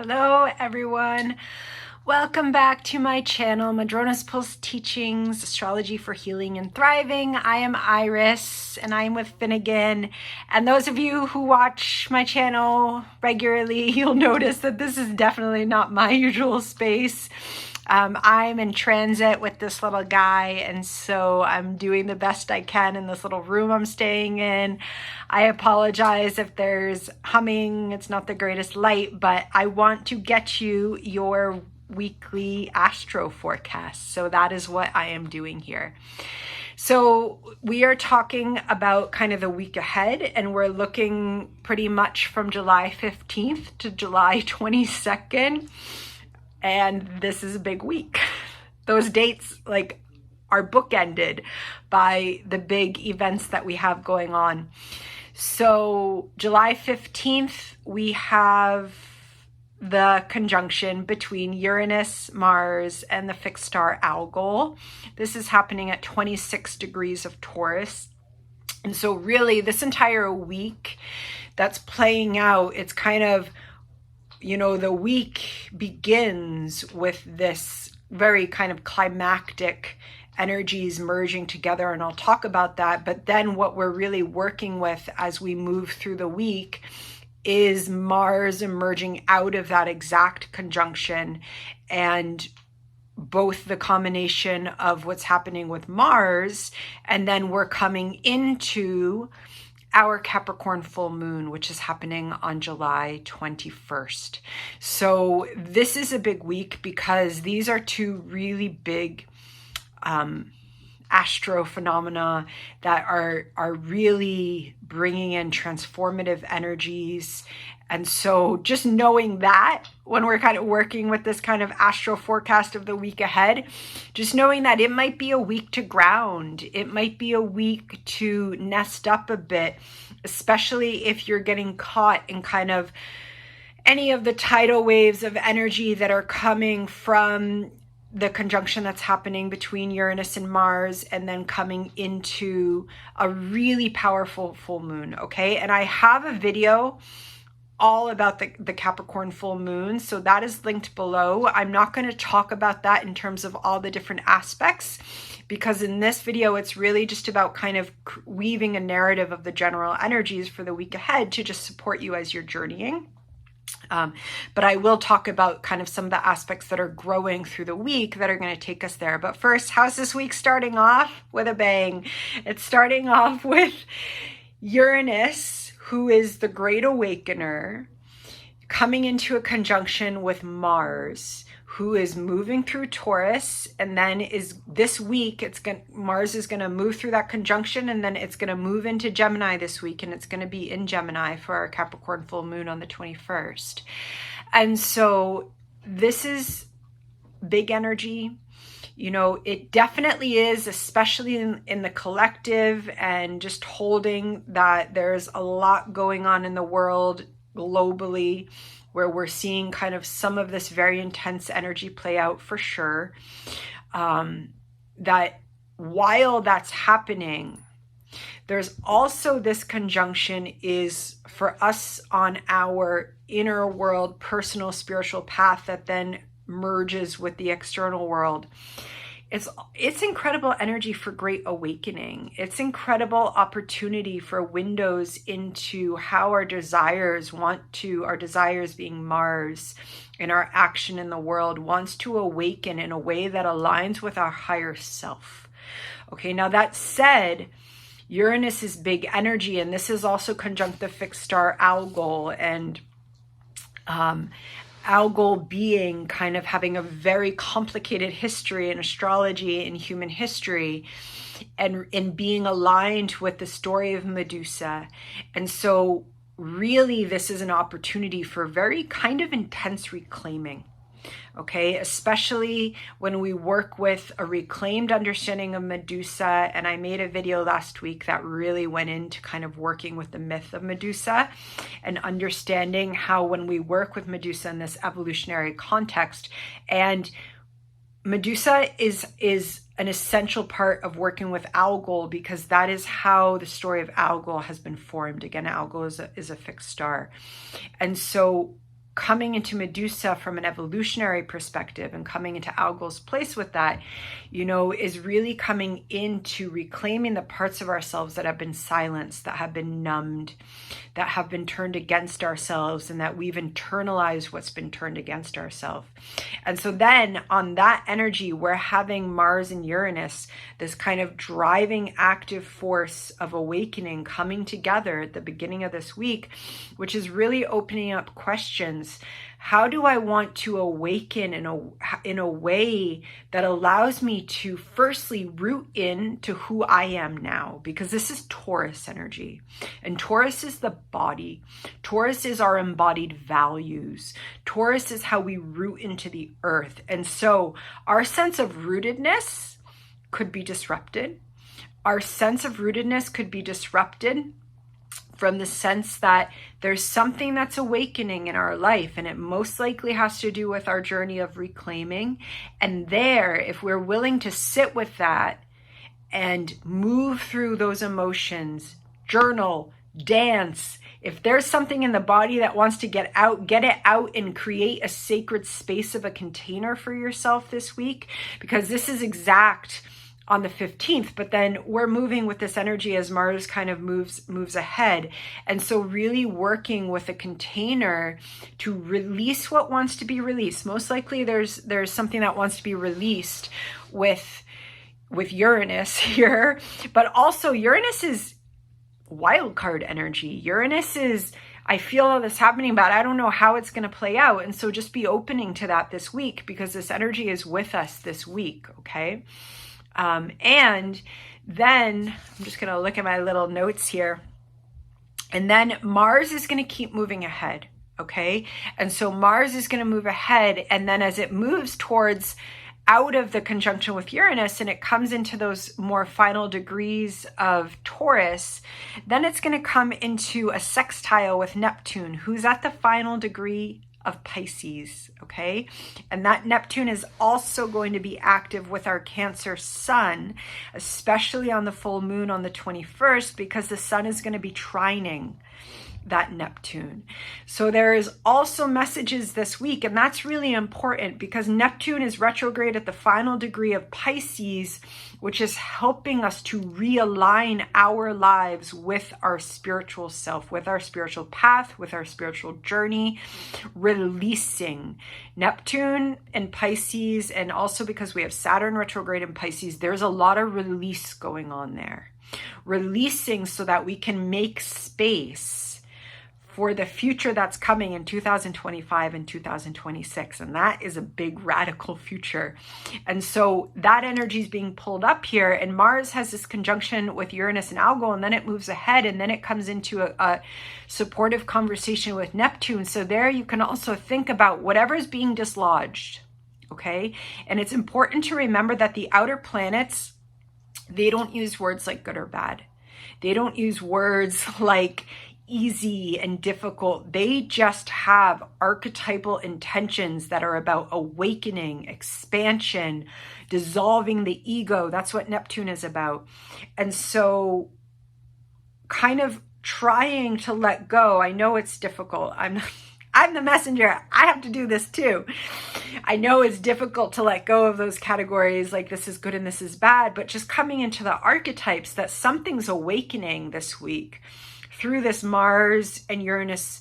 Hello everyone, welcome back to my channel, Madrona's Pulse Teachings, Astrology for Healing and Thriving. I am Iris and I'm with Finnegan, and those of you who watch my channel regularly, you'll notice that this is definitely not my usual space. I'm in transit with this little guy, and so I'm doing the best I can in this little room I'm staying in. I apologize if there's humming, it's not the greatest light, but I want to get you your weekly Astro Forecast. So that is what I am doing here. So we are talking about kind of the week ahead, and we're looking pretty much from July 15th to July 22nd. And this is a big week. Those dates are bookended by the big events that we have going on. So July 15th, we have the conjunction between Uranus, Mars, and the fixed star Algol. This is happening at 26 degrees of Taurus. And so really this entire week that's playing out, it's kind of, the week begins with this very kind of climactic energies merging together, and I'll talk about that. But then what we're really working with as we move through the week is Mars emerging out of that exact conjunction, and both the combination of what's happening with Mars, and then we're coming into our Capricorn Full Moon, which is happening on July 21st. So this is a big week because these are two really big astro phenomena that are really bringing in transformative energies. And so just knowing that when we're kind of working with this kind of astro forecast of the week ahead, just knowing that it might be a week to ground, it might be a week to nest up a bit, especially if you're getting caught in kind of any of the tidal waves of energy that are coming from the conjunction that's happening between Uranus and Mars, and then coming into a really powerful full moon, okay? And I have a video all about the Capricorn full moon, so that is linked below. I'm not going to talk about that in terms of all the different aspects, because in this video it's really just about kind of weaving a narrative of the general energies for the week ahead to just support you as you're journeying. But I will talk about kind of some of the aspects that are growing through the week that are going to take us there. But first, how's this week starting off? With a bang. It's starting off with Uranus, who is the great awakener, coming into a conjunction with Mars, who is moving through Taurus, and then this week Mars is going to move through that conjunction, and then it's going to move into Gemini this week, and it's going to be in Gemini for our Capricorn full moon on the 21st. And so this is big energy. It definitely is, especially in the collective, and just holding that there's a lot going on in the world globally, where we're seeing kind of some of this very intense energy play out for sure. That while that's happening, there's also this conjunction is for us on our inner world, personal spiritual path that then merges with the external world. It's incredible energy for great awakening. It's incredible opportunity for windows into how our desires being Mars and our action in the world wants to awaken in a way that aligns with our higher self. Okay, now that said, Uranus is big energy, and this is also conjunct the fixed star Algol, and Algol being kind of having a very complicated history in astrology and human history, and in being aligned with the story of Medusa. And so really this is an opportunity for very kind of intense reclaiming. Okay, especially when we work with a reclaimed understanding of Medusa. And I made a video last week that really went into kind of working with the myth of Medusa and understanding how when we work with Medusa in this evolutionary context, and Medusa is an essential part of working with Algol, because that is how the story of Algol has been formed. Again, Algol is a fixed star. And so coming into Medusa from an evolutionary perspective and coming into Algol's place with that, you know, is really coming into reclaiming the parts of ourselves that have been silenced, that have been numbed, that have been turned against ourselves, and that we've internalized what's been turned against ourselves. And so then on that energy, we're having Mars and Uranus, this kind of driving active force of awakening coming together at the beginning of this week, which is really opening up questions. How do I want to awaken in a way that allows me to firstly root into who I am now? Because this is Taurus energy, and Taurus is the body. Taurus is our embodied values. Taurus is how we root into the earth. And so our sense of rootedness could be disrupted. Our sense of rootedness could be disrupted from the sense that there's something that's awakening in our life, and it most likely has to do with our journey of reclaiming. And there, if we're willing to sit with that and move through those emotions, journal, dance, if there's something in the body that wants to get it out and create a sacred space of a container for yourself this week, because this is exact on the 15th, but then we're moving with this energy as Mars kind of moves ahead. And so really working with a container to release what wants to be released. Most likely there's something that wants to be released with Uranus here, but also Uranus is wild card energy. Uranus is, I feel all this happening, but I don't know how it's going to play out. And so just be opening to that this week, because this energy is with us this week. Okay. And then I'm just going to look at my little notes here. And then Mars is going to keep moving ahead. Okay. And so Mars is going to move ahead. And then as it moves towards out of the conjunction with Uranus and it comes into those more final degrees of Taurus, then it's going to come into a sextile with Neptune, who's at the final degree of Pisces, okay? And that Neptune is also going to be active with our Cancer sun, especially on the full moon on the 21st, because the sun is going to be trining that Neptune. So there is also messages this week, and that's really important because Neptune is retrograde at the final degree of Pisces, which is helping us to realign our lives with our spiritual self, with our spiritual path, with our spiritual journey, releasing Neptune and Pisces. And also because we have Saturn retrograde in Pisces, there's a lot of release going on there. Releasing so that we can make space for the future that's coming in 2025 and 2026. And that is a big radical future. And so that energy is being pulled up here, and Mars has this conjunction with Uranus and Algol, and then it moves ahead, and then it comes into a supportive conversation with Neptune. So there you can also think about whatever is being dislodged, okay? And it's important to remember that the outer planets, they don't use words like good or bad. They don't use words like easy and difficult. They just have archetypal intentions that are about awakening, expansion, dissolving the ego. That's what Neptune is about. And so kind of trying to let go. I know it's difficult. I'm the messenger. I have to do this too. I know it's difficult to let go of those categories like this is good and this is bad, but just coming into the archetypes that something's awakening this week through this Mars and Uranus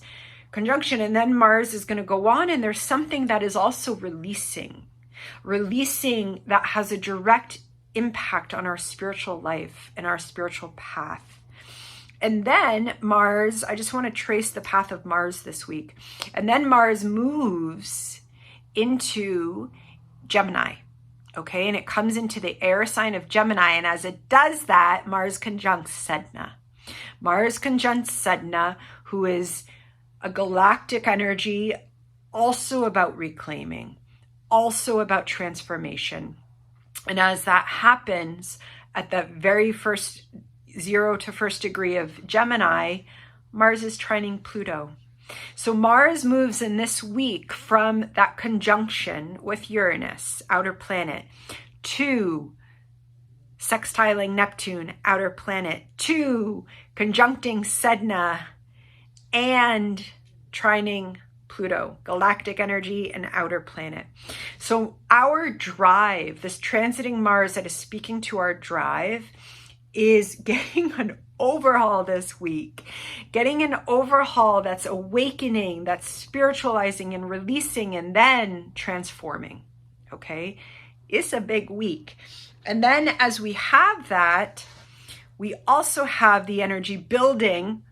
conjunction. And then Mars is going to go on, and there's something that is also releasing that has a direct impact on our spiritual life and our spiritual path. And then Mars, I just want to trace the path of Mars this week. And then Mars moves into Gemini, okay? And it comes into the air sign of Gemini. And as it does that, Mars conjuncts Sedna. Mars conjuncts Sedna, who is a galactic energy, also about reclaiming, also about transformation. And as that happens at the very first 0 to 1st degree of Gemini, Mars is trining Pluto. So Mars moves in this week from that conjunction with Uranus, outer planet, to sextiling Neptune, outer planet, to conjuncting Sedna and trining Pluto, galactic energy and outer planet. So our drive, this transiting Mars that is speaking to our drive, is getting an overhaul this week, getting an overhaul that's awakening, that's spiritualizing and releasing and then transforming. Okay, it's a big week. And then as we have that, we also have the energy building,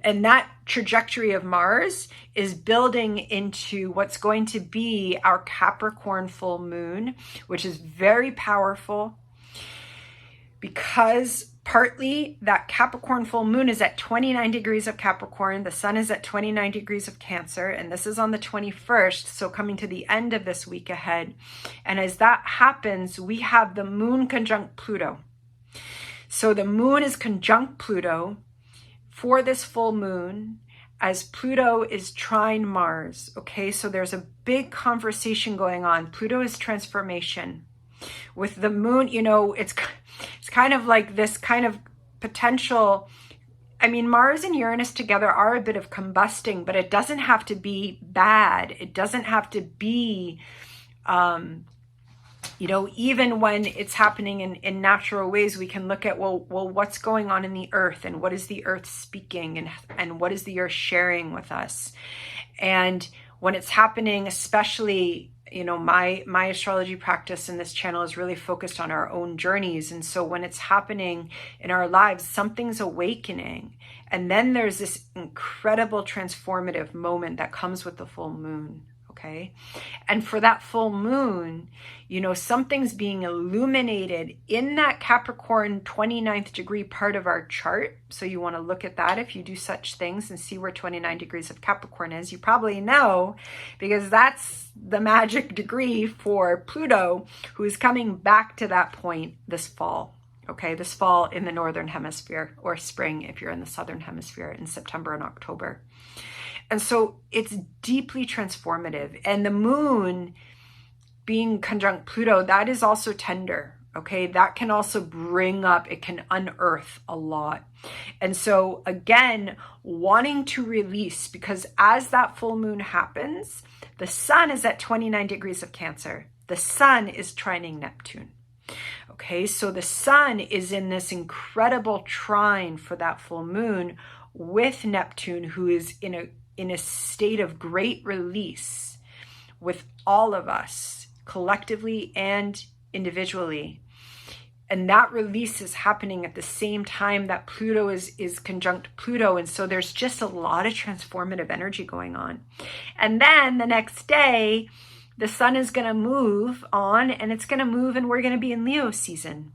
and that trajectory of Mars is building into what's going to be our Capricorn full moon, which is very powerful because partly that Capricorn full moon is at 29 degrees of Capricorn. The sun is at 29 degrees of Cancer, and this is on the 21st, so coming to the end of this week ahead. And as that happens, we have the moon conjunct Pluto. So the moon is conjunct Pluto for this full moon as Pluto is trine Mars. Okay, so there's a big conversation going on. Pluto is transformation. With the moon, you know, it's kind of like this kind of potential. I mean, Mars and Uranus together are a bit of combusting, but it doesn't have to be bad. It doesn't have to be, you know, even when it's happening in natural ways, we can look at, well, what's going on in the earth, and what is the earth speaking, and what is the earth sharing with us? And when it's happening, especially, you know, my astrology practice in this channel is really focused on our own journeys. And so when it's happening in our lives, something's awakening. And then there's this incredible transformative moment that comes with the full moon. Okay. And for that full moon, you know, something's being illuminated in that Capricorn 29th degree part of our chart. So you want to look at that if you do such things and see where 29 degrees of Capricorn is. You probably know, because that's the magic degree for Pluto, who is coming back to that point this fall. Okay, this fall in the northern hemisphere, or spring if you're in the southern hemisphere, in September and October. And so it's deeply transformative. And the moon being conjunct Pluto, that is also tender. Okay, that can also bring up, it can unearth a lot. And so again, wanting to release, because as that full moon happens, the sun is at 29 degrees of Cancer. The sun is trining Neptune. Okay, so the sun is in this incredible trine for that full moon with Neptune, who is in a state of great release with all of us, collectively and individually. And that release is happening at the same time that Pluto is conjunct Pluto. And so there's just a lot of transformative energy going on. And then the next day, the sun is going to move on, and it's going to move, and we're going to be in Leo season.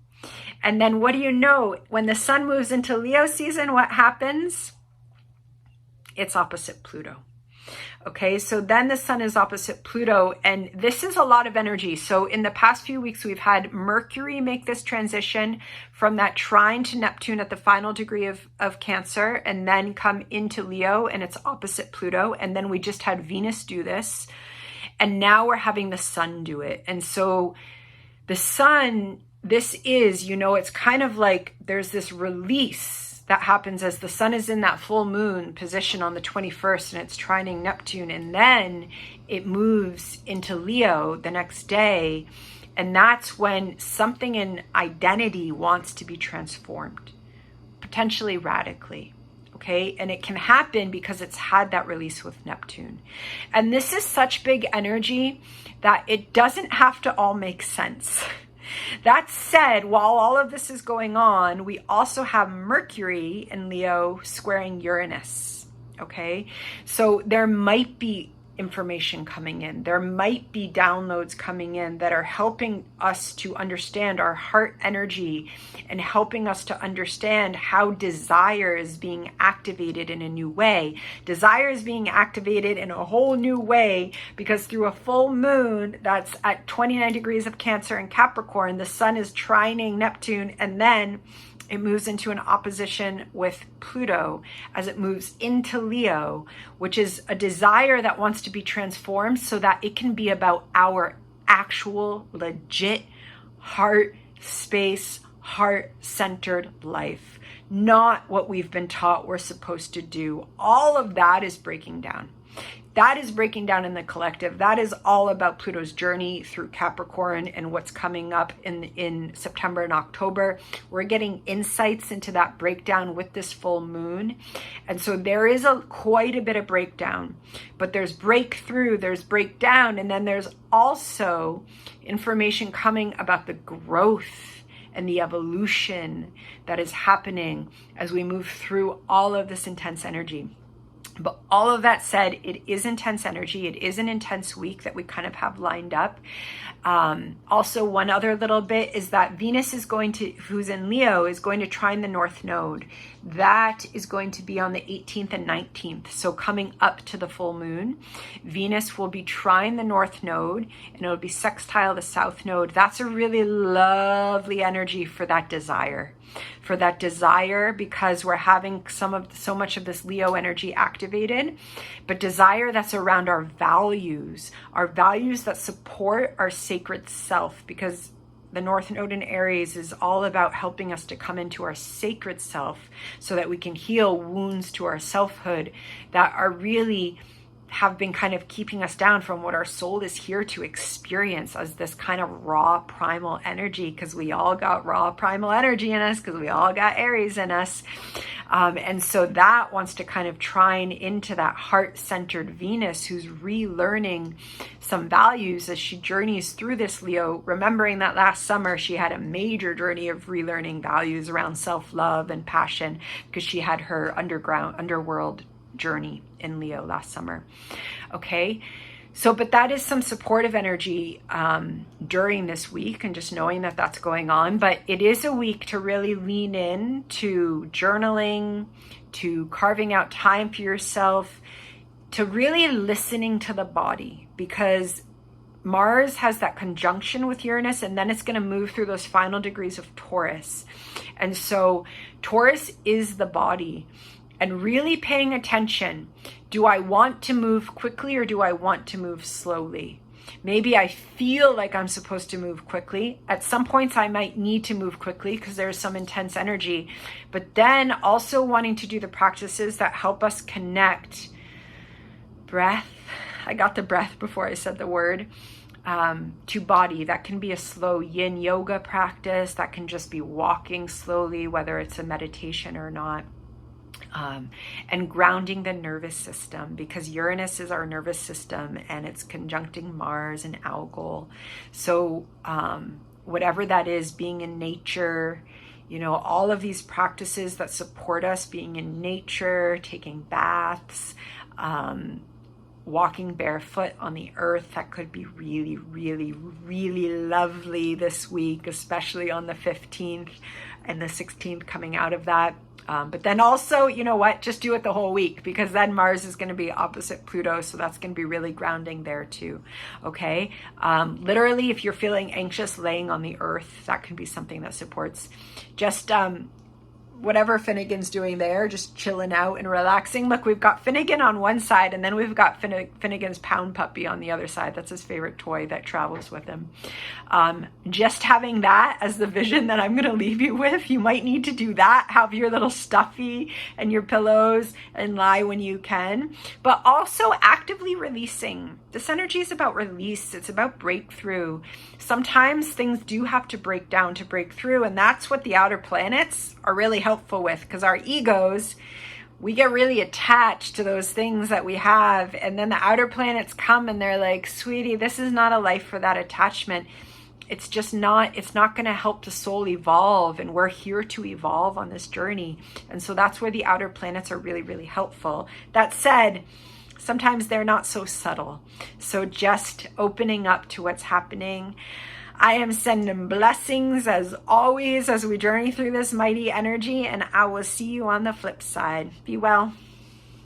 And then what do you know? When the sun moves into Leo season, what happens? It's opposite Pluto. Okay, so then the sun is opposite Pluto, and this is a lot of energy. So in the past few weeks, we've had Mercury make this transition from that trine to Neptune at the final degree of Cancer, and then come into Leo, and it's opposite Pluto. And then we just had Venus do this, and now we're having the sun do it. And so the sun, this is, you know, it's kind of like there's this release that happens as the sun is in that full moon position on the 21st, and it's trining Neptune, and then it moves into Leo the next day. And that's when something in identity wants to be transformed, potentially radically. Okay, and it can happen because it's had that release with Neptune. And this is such big energy that it doesn't have to all make sense. That said, while all of this is going on, we also have Mercury in Leo squaring Uranus. Okay, so there might be information coming in. There might be downloads coming in that are helping us to understand our heart energy and helping us to understand how desire is being activated in a new way. Desire is being activated in a whole new way because through a full moon that's at 29 degrees of Cancer and Capricorn, the sun is trining Neptune, and then it moves into an opposition with Pluto as it moves into Leo, which is a desire that wants to be transformed so that it can be about our actual, legit heart space, heart-centered life, not what we've been taught we're supposed to do. All of that is breaking down. that is breaking down in the collective. That is all about Pluto's journey through Capricorn and what's coming up in September and October. We're getting insights into that breakdown with this full moon. And so there is quite a bit of breakdown, but there's breakthrough, there's breakdown, and then there's also information coming about the growth and the evolution that is happening as we move through all of this intense energy. But all of that said, it is intense energy. It is an intense week that we kind of have lined up. Also, one other little bit is that Venus is going to, who's in Leo, is going to trine the North Node. That is going to be on the 18th and 19th. So coming up to the full moon, Venus will be trine the North Node, and it'll be sextile the South Node. That's a really lovely energy for that desire. Because we're having so much of this Leo energy activated, but desire that's around our values that support our sacred self, because the North Node in Aries is all about helping us to come into our sacred self so that we can heal wounds to our selfhood that are really have been kind of keeping us down from what our soul is here to experience as this kind of raw primal energy, because we all got raw primal energy in us, because we all got Aries in us. And so that wants to kind of trine into that heart-centered Venus, who's relearning some values as she journeys through this Leo, remembering that last summer she had a major journey of relearning values around self-love and passion, because she had her underworld journey in Leo last summer. Okay, so but that is some supportive energy during this week, and just knowing that that's going on. But it is a week to really lean in to journaling, to carving out time for yourself, to really listening to the body, because Mars has that conjunction with Uranus, and then it's going to move through those final degrees of Taurus. And so Taurus is the body. And really paying attention, do I want to move quickly or do I want to move slowly? Maybe I feel like I'm supposed to move quickly. At some points I might need to move quickly because there's some intense energy, but then also wanting to do the practices that help us connect breath. I got the breath before I said the word. To body. That can be a slow yin yoga practice. That can just be walking slowly, whether it's a meditation or not. And grounding the nervous system, because Uranus is our nervous system and it's conjuncting Mars and Algol. So whatever that is, being in nature, all of these practices that support us being in nature, taking baths, walking barefoot on the earth, that could be really, really, really lovely this week, especially on the 15th and the 16th coming out of that. But then also, just do it the whole week, because then Mars is going to be opposite Pluto. So that's going to be really grounding there too. Okay. Literally, if you're feeling anxious, laying on the earth, that can be something that supports just, whatever Finnegan's doing there, just chilling out and relaxing. Look, we've got Finnegan on one side, and then we've got Finnegan's pound puppy on the other side. That's his favorite toy that travels with him. Just having that as the vision that I'm going to leave you with. You might need to do that. Have your little stuffy and your pillows and lie when you can, but also actively releasing. This energy is about release. It's about breakthrough. Sometimes things do have to break down to break through, and that's what the outer planets are really helpful with, because our egos, we get really attached to those things that we have, and then the outer planets come and they're like, sweetie, this is not a life for that attachment. It's not going to help the soul evolve, and we're here to evolve on this journey. And so that's where the outer planets are really, really helpful. That said, sometimes they're not so subtle. So just opening up to what's happening. I am sending blessings as always as we journey through this mighty energy, and I will see you on the flip side. Be well.